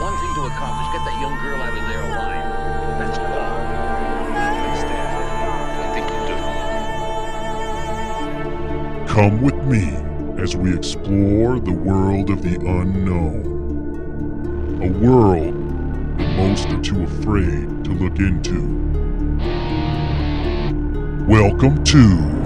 one thing to accomplish. Get that young girl out of there alive. That's all. I understand. I think you do. Come with me as we explore the world of the unknown. A world that most are too afraid to look into. Welcome to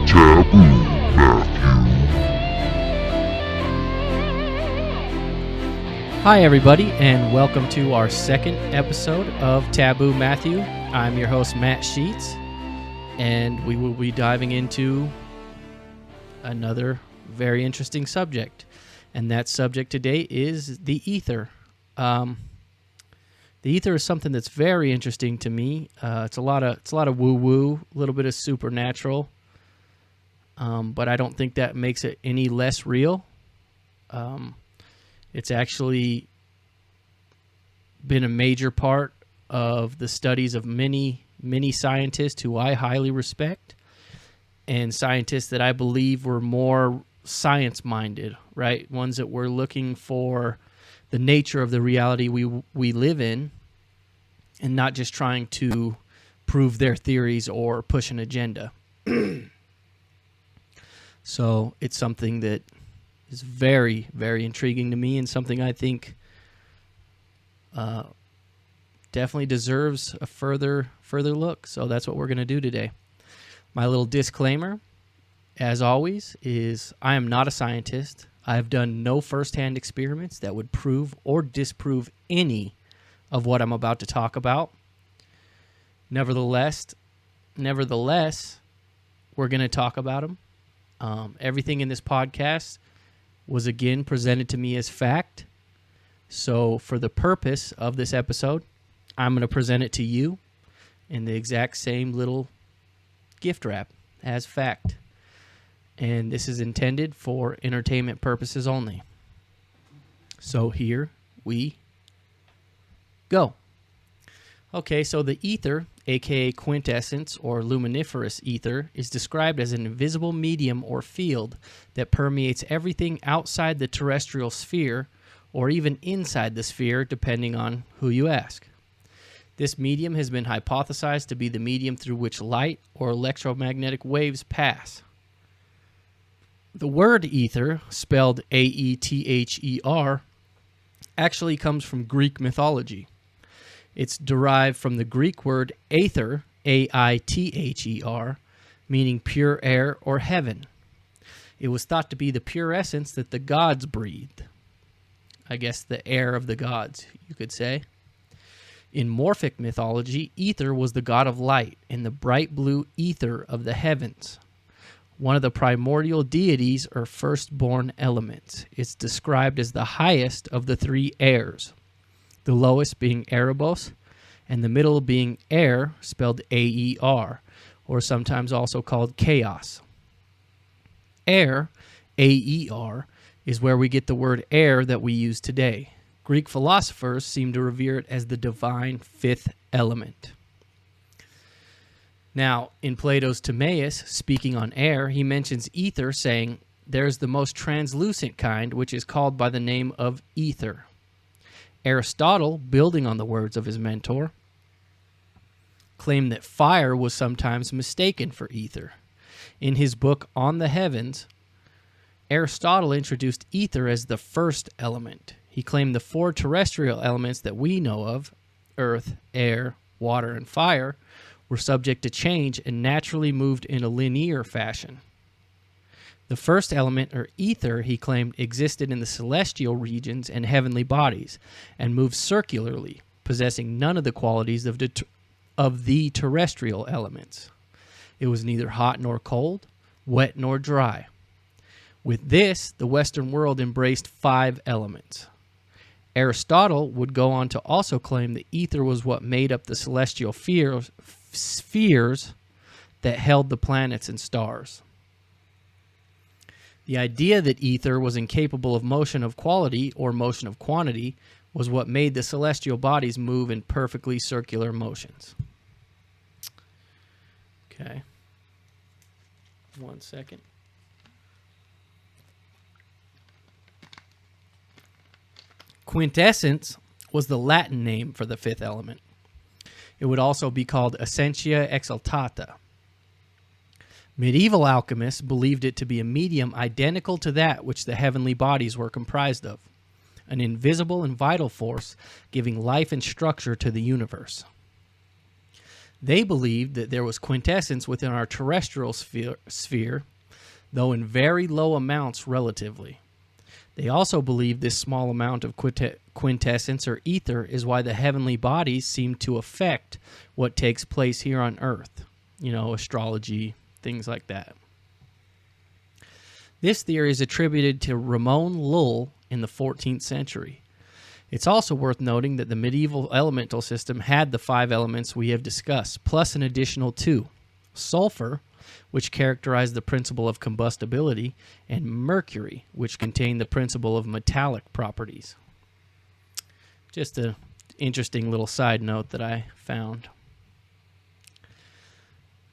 Taboo, Matthew. Hi, everybody, and welcome to our second episode of Taboo, Matthew. I'm your host, Matt Sheets, and we will be diving into another very interesting subject. And that subject today is the ether. The ether is something that's very interesting to me. It's a lot of woo-woo, a little bit of supernatural. But I don't think that makes it any less real. It's actually been a major part of the studies of many scientists who I highly respect, and scientists that I believe were more science-minded, right? Ones that were looking for the nature of the reality we live in, and not just trying to prove their theories or push an agenda. So it's something that is very, very intriguing to me, and something I think definitely deserves a further look. So that's what we're going to do today. My little disclaimer, as always, is I am not a scientist. I have done no firsthand experiments that would prove or disprove any of what I'm about to talk about. Nevertheless, we're going to talk about them. Everything in this podcast was again presented to me as fact. So for the purpose of this episode, I'm going to present it to you in the exact same little gift wrap as fact. And this is intended for entertainment purposes only. So here we go. Okay, so the ether, aka quintessence or luminiferous ether, is described as an invisible medium or field that permeates everything outside the terrestrial sphere or even inside the sphere, depending on who you ask. This medium has been hypothesized to be the medium through which light or electromagnetic waves pass. The word ether, spelled A-E-T-H-E-R, actually comes from Greek mythology. It's derived from the Greek word aether, A-I-T-H-E-R, meaning pure air or heaven. It was thought to be the pure essence that the gods breathed. I guess the air of the gods, you could say. In Morphic mythology, ether was the god of light and the bright blue ether of the heavens. One of the primordial deities or firstborn elements. It's described as the highest of the three airs. The lowest being Erebos, and the middle being air, spelled A-E-R, or sometimes also called chaos. Air, A-E-R, is where we get the word air that we use today. Greek philosophers seem to revere it as the divine fifth element. Now, in Plato's Timaeus, speaking on air, he mentions ether, saying, "There's the most translucent kind, which is called by the name of ether." Aristotle, building on the words of his mentor, claimed that fire was sometimes mistaken for ether. In his book On the Heavens, Aristotle introduced ether as the first element. He claimed the four terrestrial elements that we know of, earth, air, water, and fire, were subject to change and naturally moved in a linear fashion. The first element, or ether, he claimed existed in the celestial regions and heavenly bodies, and moved circularly, possessing none of the qualities of the terrestrial elements. It was neither hot nor cold, wet nor dry. With this, the Western world embraced five elements. Aristotle would go on to also claim that ether was what made up the celestial spheres that held the planets and stars. The idea that ether was incapable of motion of quality or motion of quantity was what made the celestial bodies move in perfectly circular motions. Okay. 1 second. Quintessence was the Latin name for the fifth element. It would also be called essentia exaltata. Medieval alchemists believed it to be a medium identical to that which the heavenly bodies were comprised of, an invisible and vital force giving life and structure to the universe. They believed that there was quintessence within our terrestrial sphere, though in very low amounts relatively. They also believed this small amount of quintessence or ether is why the heavenly bodies seem to affect what takes place here on Earth. You know, astrology, things like that. This theory is attributed to Ramon Lull in the 14th century. It's also worth noting that the medieval elemental system had the 5 elements we have discussed, plus an additional 2, sulfur, which characterized the principle of combustibility, and mercury, which contained the principle of metallic properties. Just an interesting little side note that I found.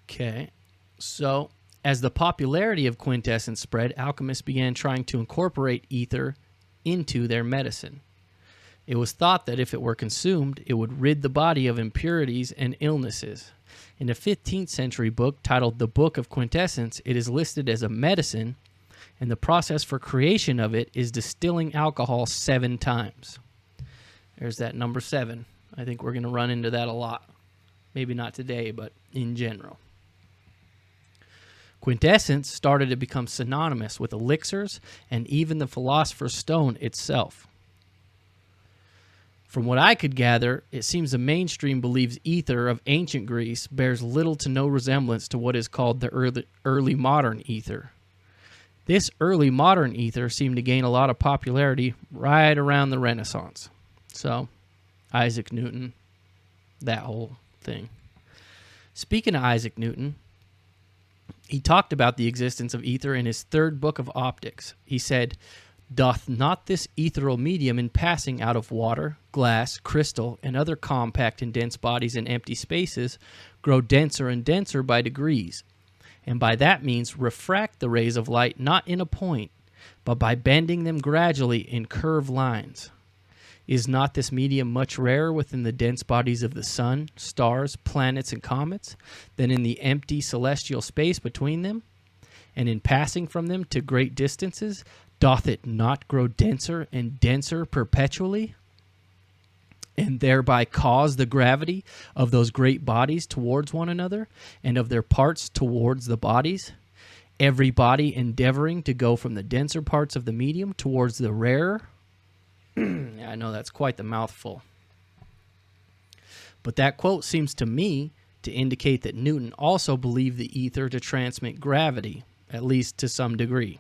Okay, so as the popularity of quintessence spread, alchemists began trying to incorporate ether into their medicine. It was thought that if it were consumed, it would rid the body of impurities and illnesses. In a 15th century book titled The Book of Quintessence, it is listed as a medicine, and the process for creation of it is distilling alcohol 7 times. There's that number 7. I think we're going to run into that a lot. Maybe not today, but in general. Quintessence started to become synonymous with elixirs and even the Philosopher's Stone itself. From what I could gather, it seems the mainstream believes ether of ancient Greece bears little to no resemblance to what is called the early modern ether. This early modern ether seemed to gain a lot of popularity right around the Renaissance. So, Isaac Newton, that whole thing. Speaking of Isaac Newton, he talked about the existence of ether in his 3rd book of Optics. He said, "Doth not this ethereal medium in passing out of water, glass, crystal, and other compact and dense bodies in empty spaces grow denser and denser by degrees, and by that means refract the rays of light not in a point, but by bending them gradually in curved lines? Is not this medium much rarer within the dense bodies of the sun, stars, planets, and comets than in the empty celestial space between them? And in passing from them to great distances, doth it not grow denser and denser perpetually, and thereby cause the gravity of those great bodies towards one another, and of their parts towards the bodies, every body endeavoring to go from the denser parts of the medium towards the rarer?" Yeah, I know that's quite the mouthful. But that quote seems to me to indicate that Newton also believed the ether to transmit gravity, at least to some degree.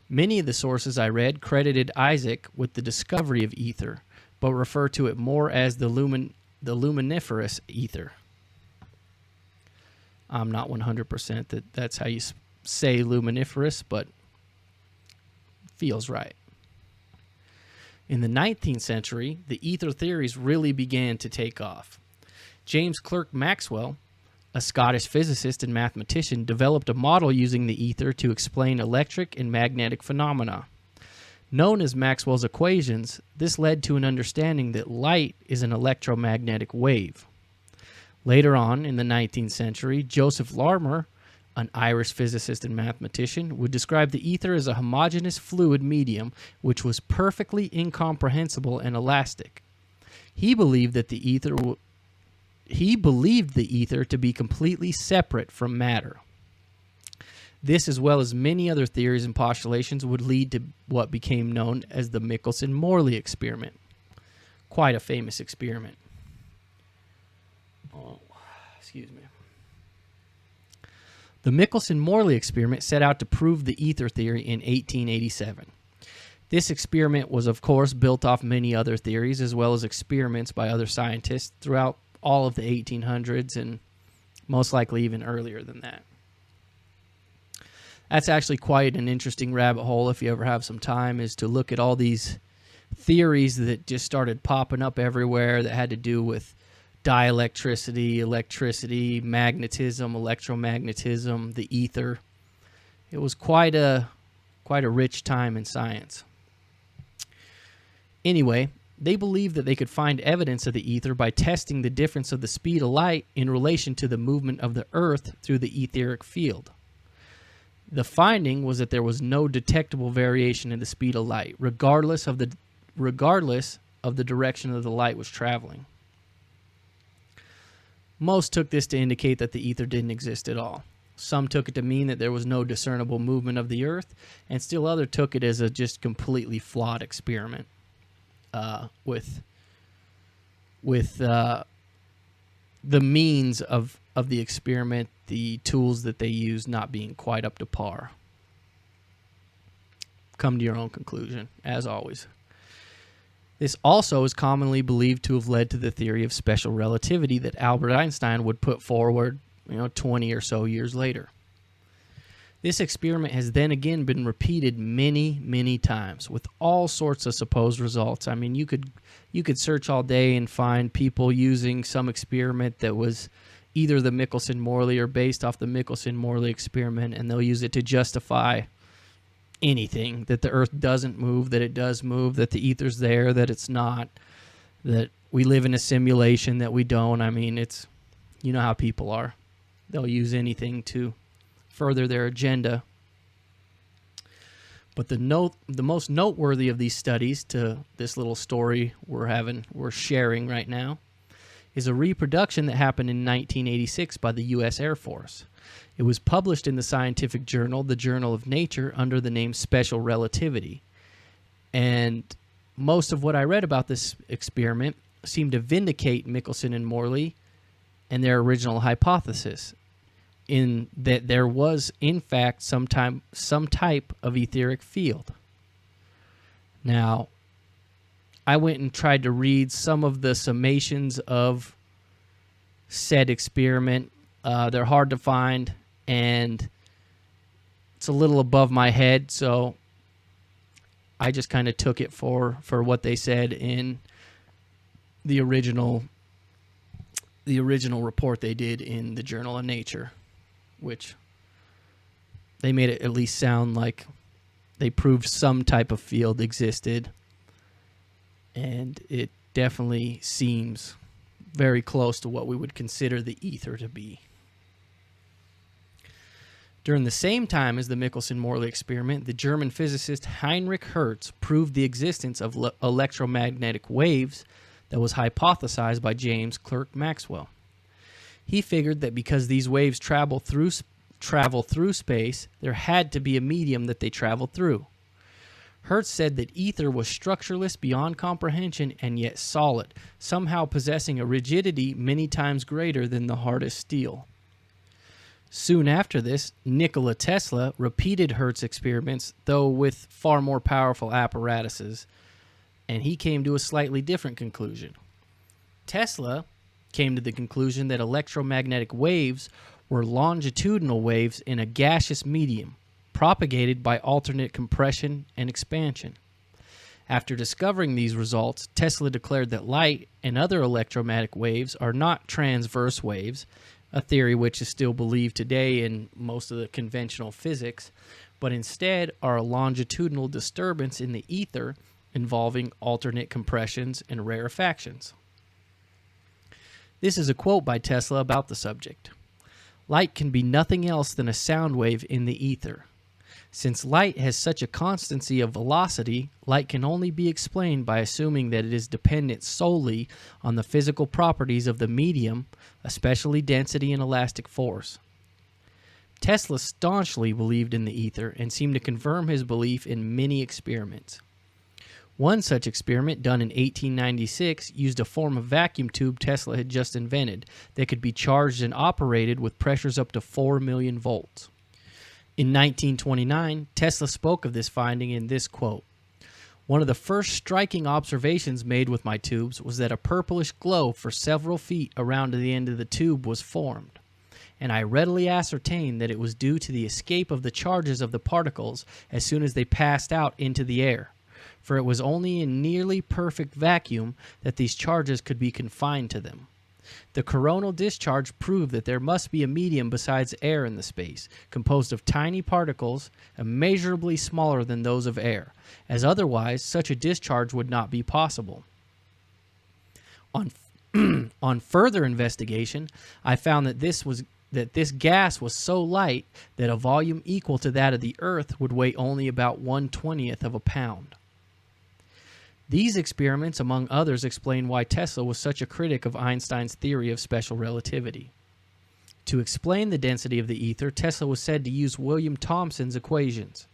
Many of the sources I read credited Isaac with the discovery of ether, but refer to it more as the luminiferous ether. I'm not 100% that that's how you say luminiferous, but feels right. In the 19th century, the ether theories really began to take off. James Clerk Maxwell, a Scottish physicist and mathematician, developed a model using the ether to explain electric and magnetic phenomena. Known as Maxwell's equations, this led to an understanding that light is an electromagnetic wave. Later on, in the 19th century, Joseph Larmor, an Irish physicist and mathematician, would describe the ether as a homogeneous fluid medium which was perfectly incomprehensible and elastic. He believed the ether to be completely separate from matter. This, as well as many other theories and postulations, would lead to what became known as the Michelson-Morley experiment. Quite a famous experiment. Excuse me. The Michelson-Morley experiment set out to prove the ether theory in 1887. This experiment was, of course, built off many other theories, as well as experiments by other scientists throughout all of the 1800s and most likely even earlier than that. That's actually quite an interesting rabbit hole if you ever have some time, is to look at all these theories that just started popping up everywhere that had to do with dielectricity, electricity, magnetism, electromagnetism, the ether. It was quite a rich time in science. Anyway, they believed that they could find evidence of the ether by testing the difference of the speed of light in relation to the movement of the Earth through the etheric field. The finding was that there was no detectable variation in the speed of light, regardless of the direction of the light was traveling. Most took this to indicate that the ether didn't exist at all. Some took it to mean that there was no discernible movement of the Earth, and still others took it as a just completely flawed experiment. With the means of the experiment, the tools that they used not being quite up to par. Come to your own conclusion, as always. This also is commonly believed to have led to the theory of special relativity that Albert Einstein would put forward, 20 or so years later. This experiment has then again been repeated many, many times with all sorts of supposed results. I mean, you could search all day and find people using some experiment that was either the Michelson-Morley or based off the Michelson-Morley experiment, and they'll use it to justify anything, that the Earth doesn't move, that it does move, that the ether's there, that it's not, that we live in a simulation, that we don't. I mean, it's, you know how people are. They'll use anything to further their agenda. But the most noteworthy of these studies to this little story we're sharing right now is a reproduction that happened in 1986 by the U.S. Air Force. It was published in the scientific journal, the Journal of Nature, under the name Special Relativity. And most of what I read about this experiment seemed to vindicate Michelson and Morley and their original hypothesis, in that there was, in fact, some type of etheric field. Now, I went and tried to read some of the summations of said experiment. They're hard to find, and it's a little above my head, so I just kind of took it for what they said in the original report they did in the Journal of Nature, which they made it at least sound like they proved some type of field existed, and it definitely seems very close to what we would consider the ether to be. During the same time as the Michelson-Morley experiment, the German physicist Heinrich Hertz proved the existence of electromagnetic waves that was hypothesized by James Clerk Maxwell. He figured that because these waves travel through space, there had to be a medium that they traveled through. Hertz said that ether was structureless beyond comprehension and yet solid, somehow possessing a rigidity many times greater than the hardest steel. Soon after this, Nikola Tesla repeated Hertz's experiments, though with far more powerful apparatuses, and he came to a slightly different conclusion. Tesla came to the conclusion that electromagnetic waves were longitudinal waves in a gaseous medium, propagated by alternate compression and expansion. After discovering these results, Tesla declared that light and other electromagnetic waves are not transverse waves, a theory which is still believed today in most of the conventional physics, but instead are a longitudinal disturbance in the ether involving alternate compressions and rarefactions. This is a quote by Tesla about the subject. Light can be nothing else than a sound wave in the ether. Since light has such a constancy of velocity, light can only be explained by assuming that it is dependent solely on the physical properties of the medium, especially density and elastic force. Tesla staunchly believed in the ether and seemed to confirm his belief in many experiments. One such experiment, done in 1896, used a form of vacuum tube Tesla had just invented that could be charged and operated with pressures up to 4 million volts. In 1929, Tesla spoke of this finding in this quote, "One of the first striking observations made with my tubes was that a purplish glow for several feet around the end of the tube was formed, and I readily ascertained that it was due to the escape of the charges of the particles as soon as they passed out into the air, for it was only in nearly perfect vacuum that these charges could be confined to them. The coronal discharge proved that there must be a medium besides air in the space, composed of tiny particles immeasurably smaller than those of air, as otherwise such a discharge would not be possible. On further investigation, I found that this gas was so light that a volume equal to that of the Earth would weigh only about 1/20th of a pound. These experiments, among others, explain why Tesla was such a critic of Einstein's theory of special relativity. To explain the density of the ether, Tesla was said to use William Thomson's equations.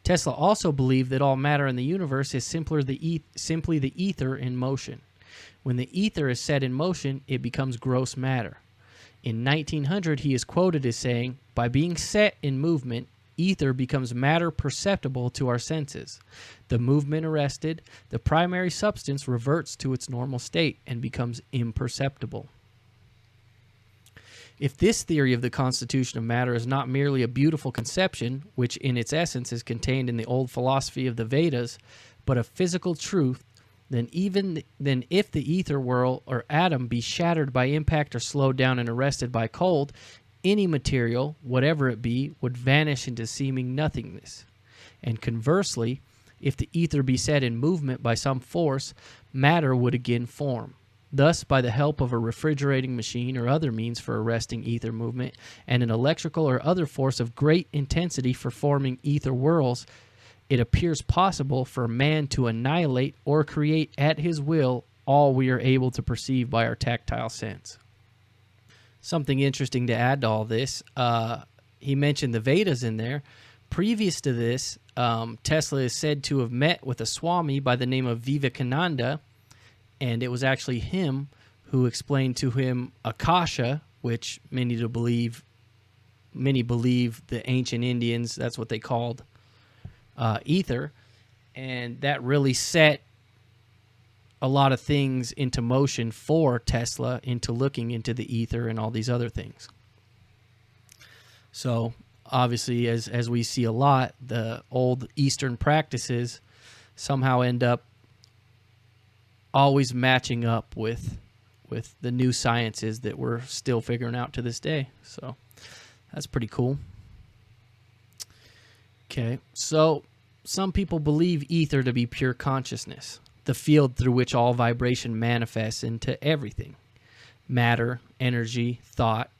Tesla also believed that all matter in the universe is simply the ether in motion. When the ether is set in motion, it becomes gross matter. In 1900, he is quoted as saying, "By being set in movement, ether becomes matter perceptible to our senses. The movement arrested, the primary substance reverts to its normal state and becomes imperceptible." If this theory of the constitution of matter is not merely a beautiful conception, which in its essence is contained in the old philosophy of the Vedas, but a physical truth, then if the ether whirl or atom be shattered by impact or slowed down and arrested by cold, any material, whatever it be, would vanish into seeming nothingness. And conversely, if the ether be set in movement by some force, matter would again form. Thus, by the help of a refrigerating machine or other means for arresting ether movement, and an electrical or other force of great intensity for forming ether whirls, it appears possible for man to annihilate or create at his will all we are able to perceive by our tactile sense. Something interesting to add to all this, he mentioned the Vedas in there. Previous to this, Tesla is said to have met with a Swami by the name of Vivekananda, and it was actually him who explained to him Akasha, which many believe the ancient Indians, that's what they called ether, and that really set a lot of things into motion for Tesla into looking into the ether and all these other things. So obviously, as we see a lot, the old Eastern practices somehow end up always matching up with the new sciences that we're still figuring out to this day. So that's pretty cool. Okay, so some people believe ether to be pure consciousness, the field through which all vibration manifests into everything. Matter, energy, thought,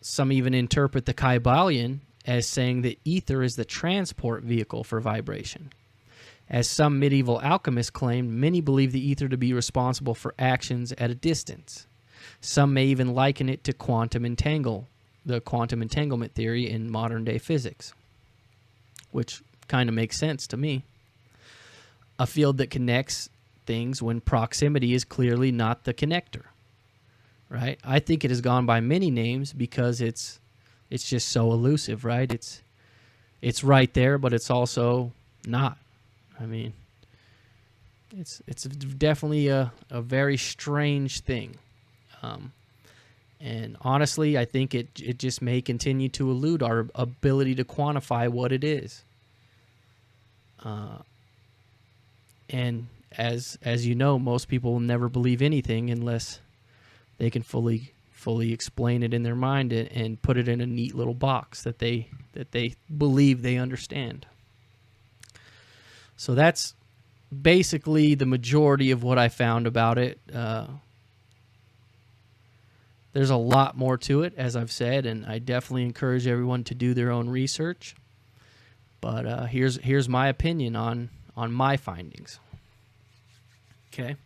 Some even interpret the Kybalion as saying that ether is the transport vehicle for vibration. As some medieval alchemists claimed, many believe the ether to be responsible for actions at a distance. Some may even liken it to the quantum entanglement theory in modern-day physics, which kind of makes sense to me. A field that connects things when proximity is clearly not the connector, right? I think it has gone by many names because it's just so elusive, right? It's right there, but it's also not. I mean, it's definitely a very strange thing. And honestly, I think it just may continue to elude our ability to quantify what it is. And as you know, most people will never believe anything unless they can fully explain it in their mind and put it in a neat little box that they believe they understand. So that's basically the majority of what I found about it. There's a lot more to it, as I've said, and I definitely encourage everyone to do their own research. But here's my opinion on my findings. Okay.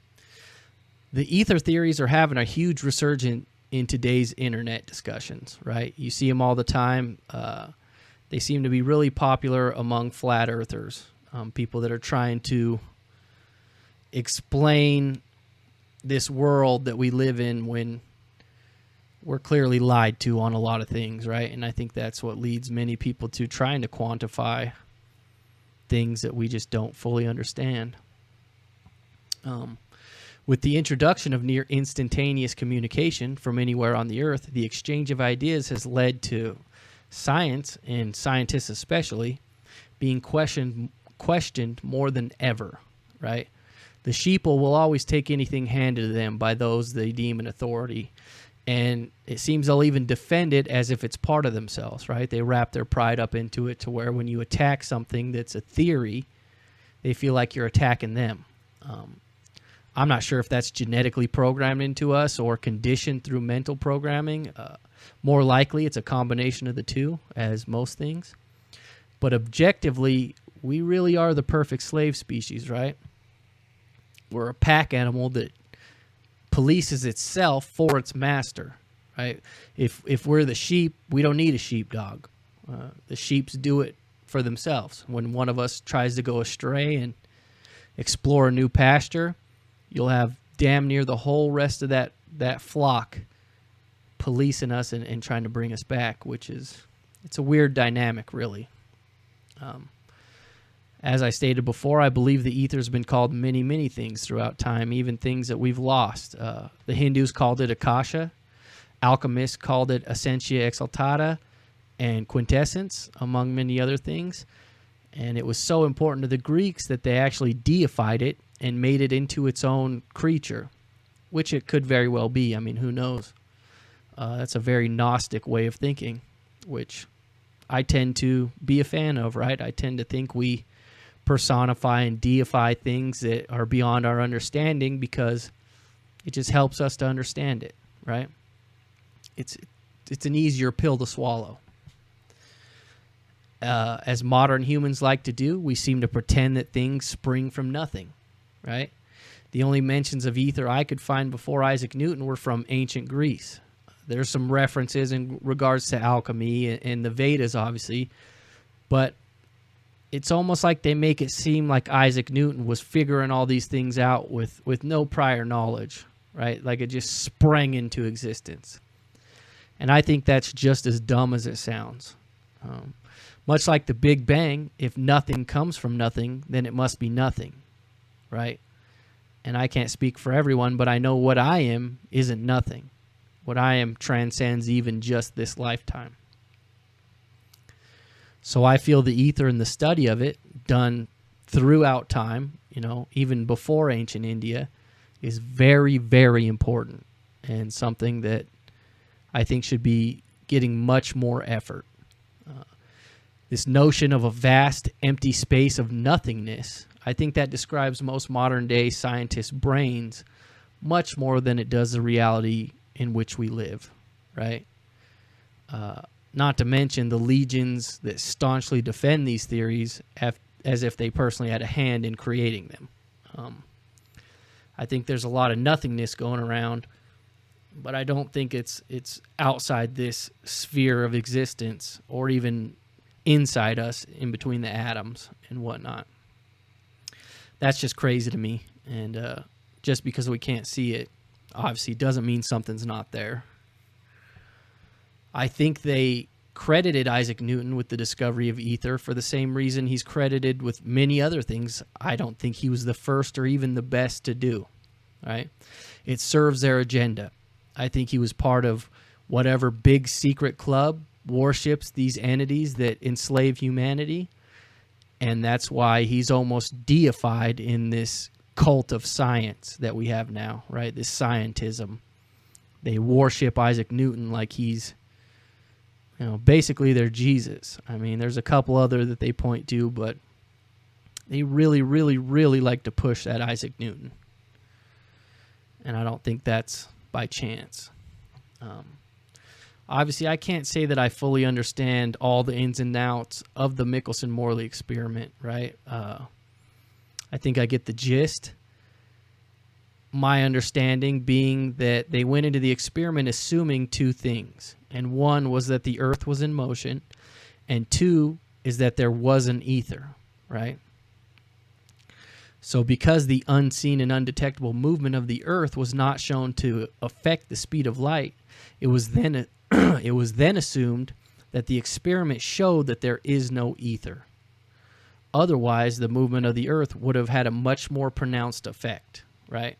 The ether theories are having a huge resurgence in today's internet discussions, right? You see them all the time. They seem to be really popular among flat earthers, people that are trying to explain this world that we live in when we're clearly lied to on a lot of things, right? And I think that's what leads many people to trying to quantify things that we just don't fully understand. With the introduction of near instantaneous communication from anywhere on the earth, the exchange of ideas has led to science, and scientists especially, being questioned more than ever, right? The sheeple will always take anything handed to them by those they deem an authority. And it seems they'll even defend it as if it's part of themselves, right? They wrap their pride up into it to where when you attack something that's a theory, they feel like you're attacking them. I'm not sure if that's genetically programmed into us or conditioned through mental programming. More likely, it's a combination of the two, as most things. But objectively, we really are the perfect slave species, right? We're a pack animal that polices itself for its master, right? If we're the sheep, we don't need a sheepdog. The sheeps do it for themselves. When one of us tries to go astray and explore a new pasture, you'll have damn near the whole rest of that flock policing us and trying to bring us back, which is, it's a weird dynamic, really. As I stated before, I believe the ether has been called many, many things throughout time, even things that we've lost. The Hindus called it Akasha. Alchemists called it Essentia Exaltada and Quintessence, among many other things. And it was so important to the Greeks that they actually deified it and made it into its own creature, which it could very well be. I mean, who knows? That's a very Gnostic way of thinking, which I tend to be a fan of, right? I tend to think we personify and deify things that are beyond our understanding because it just helps us to understand it, right? It's an easier pill to swallow. As modern humans like to do, we seem to pretend that things spring from nothing, right? The only mentions of ether I could find before Isaac Newton were from ancient Greece. There's some references in regards to alchemy and the Vedas, obviously, but it's almost like they make it seem like Isaac Newton was figuring all these things out with no prior knowledge, right? Like it just sprang into existence. And I think that's just as dumb as it sounds. Much like the Big Bang, if nothing comes from nothing, then it must be nothing, right? And I can't speak for everyone, but I know what I am isn't nothing. What I am transcends even just this lifetime. So I feel the ether and the study of it, done throughout time, even before ancient India, is very, very important and something that I think should be getting much more effort. This notion of a vast, empty space of nothingness, I think that describes most modern-day scientists' brains much more than it does the reality in which we live, right? Not to mention the legions that staunchly defend these theories as if they personally had a hand in creating them. I think there's a lot of nothingness going around, but I don't think it's outside this sphere of existence or even inside us in between the atoms and whatnot. That's just crazy to me. And just because we can't see it, obviously doesn't mean something's not there. I think they credited Isaac Newton with the discovery of ether for the same reason he's credited with many other things I don't think he was the first or even the best to do, right? It serves their agenda. I think he was part of whatever big secret club worships these entities that enslave humanity, and that's why he's almost deified in this cult of science that we have now, right? This scientism. They worship Isaac Newton like he's, basically they're Jesus. I mean, there's a couple other that they point to, but they really, really, really like to push that Isaac Newton. And I don't think that's by chance. Obviously, I can't say that I fully understand all the ins and outs of the Michelson-Morley experiment, right? I think I get the gist. My understanding being that they went into the experiment assuming two things. And one was that the Earth was in motion. And two is that there was an ether, right? So because the unseen and undetectable movement of the Earth was not shown to affect the speed of light, it was then assumed that the experiment showed that there is no ether. Otherwise, the movement of the Earth would have had a much more pronounced effect, right?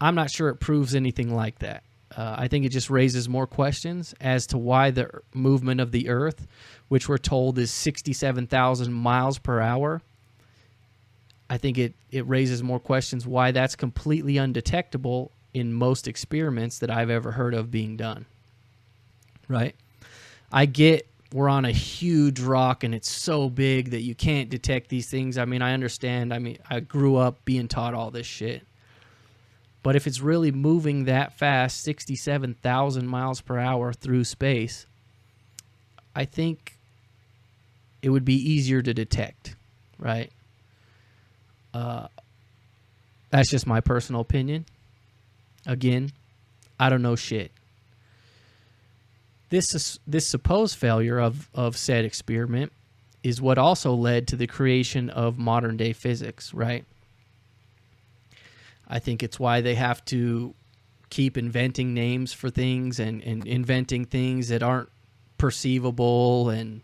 I'm not sure it proves anything like that. I think it just raises more questions as to why the movement of the Earth, which we're told is 67,000 miles per hour, I think it raises more questions why that's completely undetectable in most experiments that I've ever heard of being done. Right? I get we're on a huge rock and it's so big that you can't detect these things. I mean, I understand. I mean, I grew up being taught all this shit. But if it's really moving that fast, 67,000 miles per hour through space, I think it would be easier to detect, right? That's just my personal opinion. Again, I don't know shit. This supposed failure of said experiment is what also led to the creation of modern day physics, right? I think it's why they have to keep inventing names for things and inventing things that aren't perceivable. And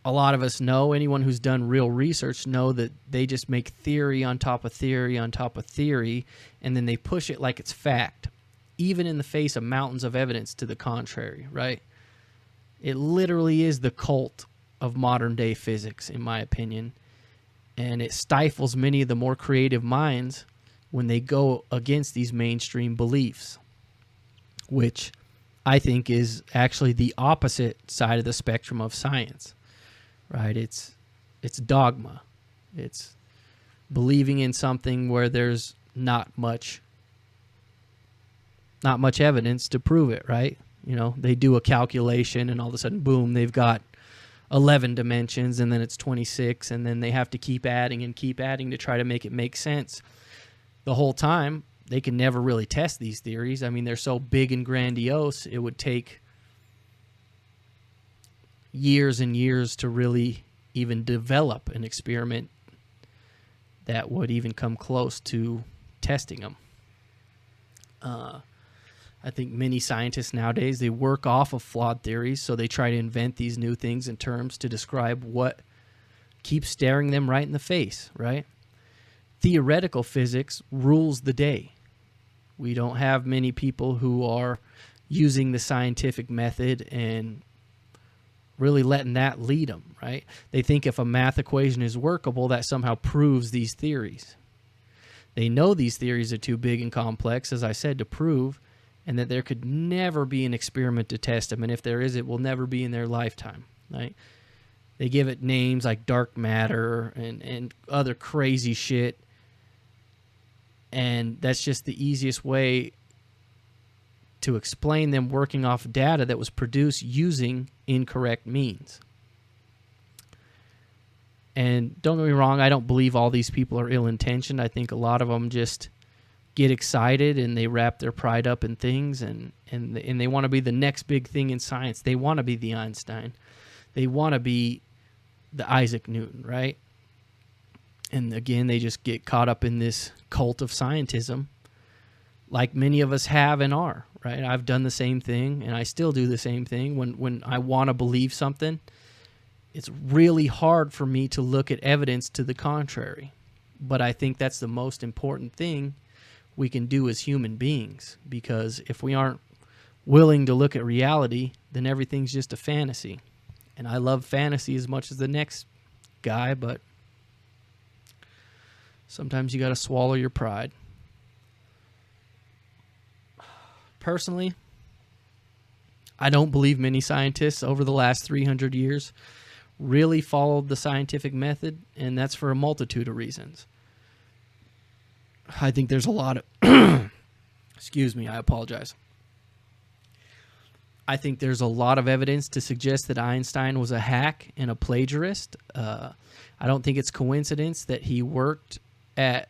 a lot of us know, anyone who's done real research know that they just make theory on top of theory on top of theory, and then they push it like it's fact, even in the face of mountains of evidence to the contrary, right? It literally is the cult of modern day physics, in my opinion. And it stifles many of the more creative minds when they go against these mainstream beliefs, which I think is actually the opposite side of the spectrum of science, right? It's dogma. It's believing in something where there's not much evidence to prove it, right? You know, they do a calculation and all of a sudden, boom, they've got 11 dimensions, and then it's 26, and then they have to keep adding to try to make it make sense. The whole time, they can never really test these theories. I mean, they're so big and grandiose, it would take years and years to really even develop an experiment that would even come close to testing them. I think many scientists nowadays, they work off of flawed theories, so they try to invent these new things and terms to describe what keeps staring them right in the face, right? Theoretical physics rules the day. We don't have many people who are using the scientific method and really letting that lead them, right? They think if a math equation is workable, that somehow proves these theories. They know these theories are too big and complex, as I said, to prove, and that there could never be an experiment to test them, and if there is, it will never be in their lifetime, right? They give it names like dark matter and other crazy shit, and that's just the easiest way to explain them working off data that was produced using incorrect means. And don't get me wrong, I don't believe all these people are ill-intentioned. I think a lot of them just get excited and they wrap their pride up in things, and they want to be the next big thing in science. They want to be the Einstein. They want to be the Isaac Newton, right? And again, they just get caught up in this cult of scientism, like many of us have and are, right? I've done the same thing, and I still do the same thing. When I want to believe something, it's really hard for me to look at evidence to the contrary. But I think that's the most important thing we can do as human beings, because if we aren't willing to look at reality, then everything's just a fantasy. And I love fantasy as much as the next guy, but sometimes you got to swallow your pride. Personally, I don't believe many scientists over the last 300 years really followed the scientific method, and that's for a multitude of reasons. I think there's a lot of excuse me, I apologize. I think there's a lot of evidence to suggest that Einstein was a hack and a plagiarist. I don't think it's coincidence that he worked at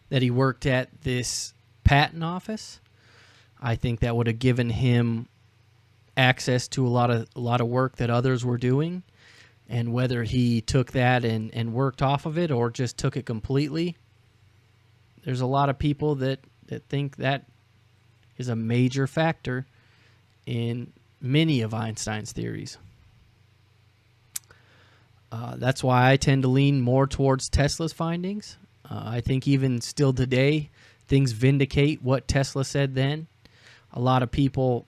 this patent office. I think that would have given him access to a lot of work that others were doing, and whether he took that and worked off of it or just took it completely, there's a lot of people that think that is a major factor in many of Einstein's theories. That's why I tend to lean more towards Tesla's findings. I think even still today, things vindicate what Tesla said then. A lot of people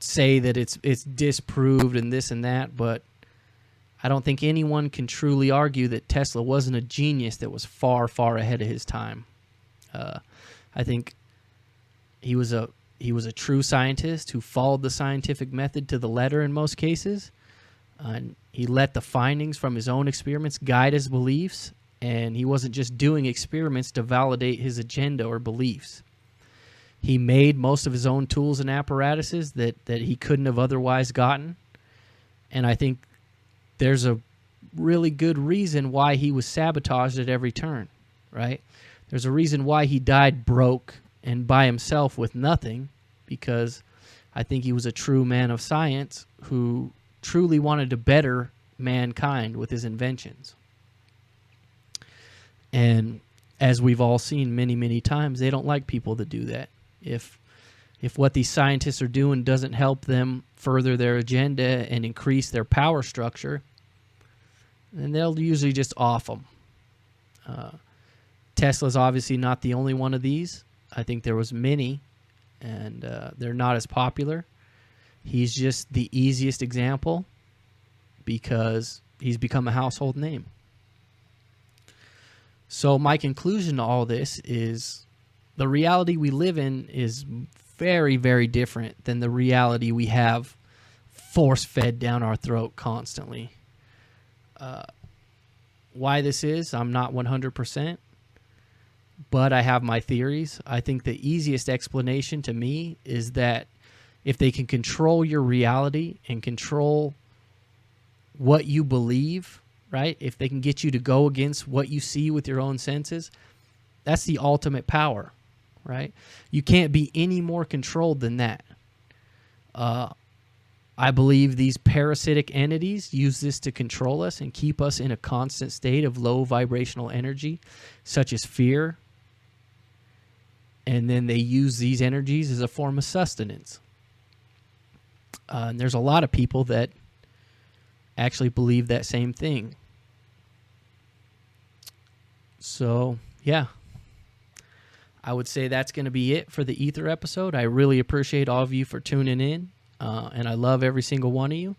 say that it's disproved and this and that, but I don't think anyone can truly argue that Tesla wasn't a genius that was far, far ahead of his time. I think he was a true scientist who followed the scientific method to the letter in most cases. And he let the findings from his own experiments guide his beliefs, and he wasn't just doing experiments to validate his agenda or beliefs. He made most of his own tools and apparatuses that he couldn't have otherwise gotten. And I think there's a really good reason why he was sabotaged at every turn, right? There's a reason why he died broke and by himself with nothing, because I think he was a true man of science who truly wanted to better mankind with his inventions. And as we've all seen many, many times, they don't like people that do that. If what these scientists are doing doesn't help them further their agenda and increase their power structure, then they'll usually just off them. Tesla's obviously not the only one of these. I think there was many, and they're not as popular. He's just the easiest example because he's become a household name. So my conclusion to all this is the reality we live in is very, very different than the reality we have force-fed down our throat constantly. Why this is, I'm not 100%, but I have my theories. I think the easiest explanation to me is that if they can control your reality and control what you believe, right? If they can get you to go against what you see with your own senses, that's the ultimate power, right? You can't be any more controlled than that. I believe these parasitic entities use this to control us and keep us in a constant state of low vibrational energy, such as fear. And then they use these energies as a form of sustenance. And there's a lot of people that actually believe that same thing. So, yeah. I would say that's going to be it for the Aether episode. I really appreciate all of you for tuning in. And I love every single one of you.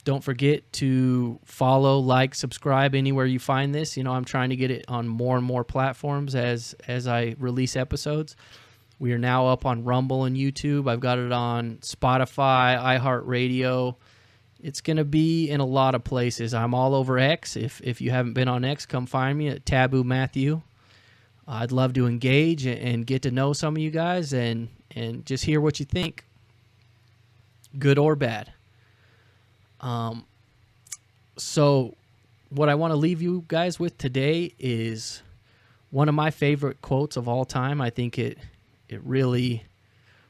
Don't forget to follow, like, subscribe anywhere you find this. You know, I'm trying to get it on more and more platforms as I release episodes. We are now up on Rumble and YouTube. I've got it on Spotify, iHeartRadio. It's going to be in a lot of places. I'm all over X. If you haven't been on X, come find me at Taboo Matthew. I'd love to engage and get to know some of you guys and just hear what you think, good or bad. So what I want to leave you guys with today is one of my favorite quotes of all time. I think it really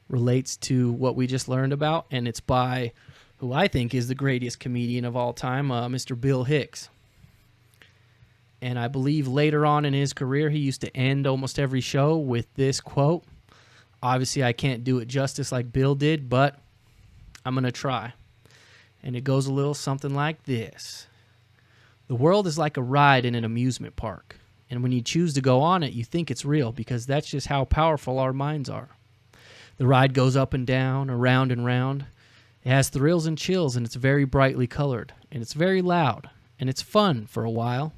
relates to what we just learned about, and it's by who I think is the greatest comedian of all time, Mr. Bill Hicks. And I believe later on in his career, he used to end almost every show with this quote. Obviously, I can't do it justice like Bill did, but I'm going to try. And it goes a little something like this. The world is like a ride in an amusement park. And when you choose to go on it, you think it's real because that's just how powerful our minds are. The ride goes up and down, around and round. It has thrills and chills, and it's very brightly colored. And it's very loud. And it's fun for a while.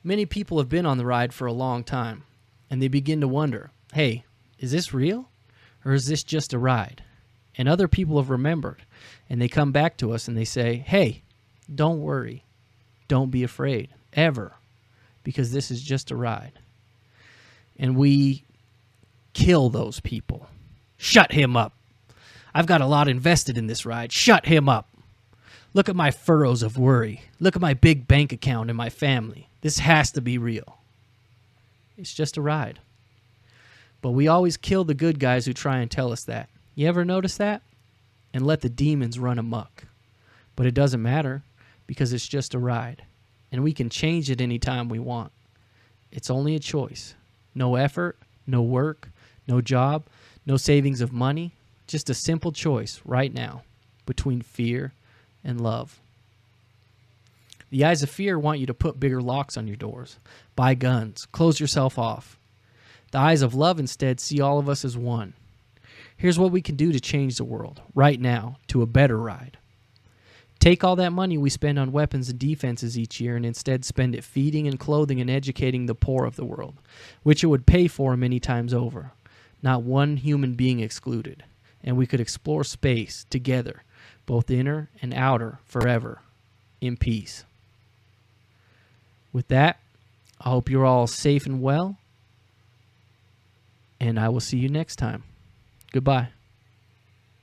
Many people have been on the ride for a long time. And they begin to wonder, hey, is this real? Or is this just a ride? And other people have remembered. And they come back to us and they say, hey, don't worry. Don't be afraid. Ever. Because this is just a ride. And we kill those people. Shut him up. I've got a lot invested in this ride. Shut him up. Look at my furrows of worry. Look at my big bank account and my family. This has to be real. It's just a ride. But we always kill the good guys who try and tell us that. You ever notice that? And let the demons run amok. But it doesn't matter because it's just a ride. And we can change it anytime we want. It's only a choice. No effort, no work, no job, no savings of money. Just a simple choice right now between fear and love. The eyes of fear want you to put bigger locks on your doors, buy guns, close yourself off. The eyes of love instead see all of us as one. Here's what we can do to change the world right now to a better ride. Take all that money we spend on weapons and defenses each year and instead spend it feeding and clothing and educating the poor of the world, which it would pay for many times over. Not one human being excluded. And we could explore space together, both inner and outer, forever, in peace. With that, I hope you're all safe and well, and I will see you next time. Goodbye.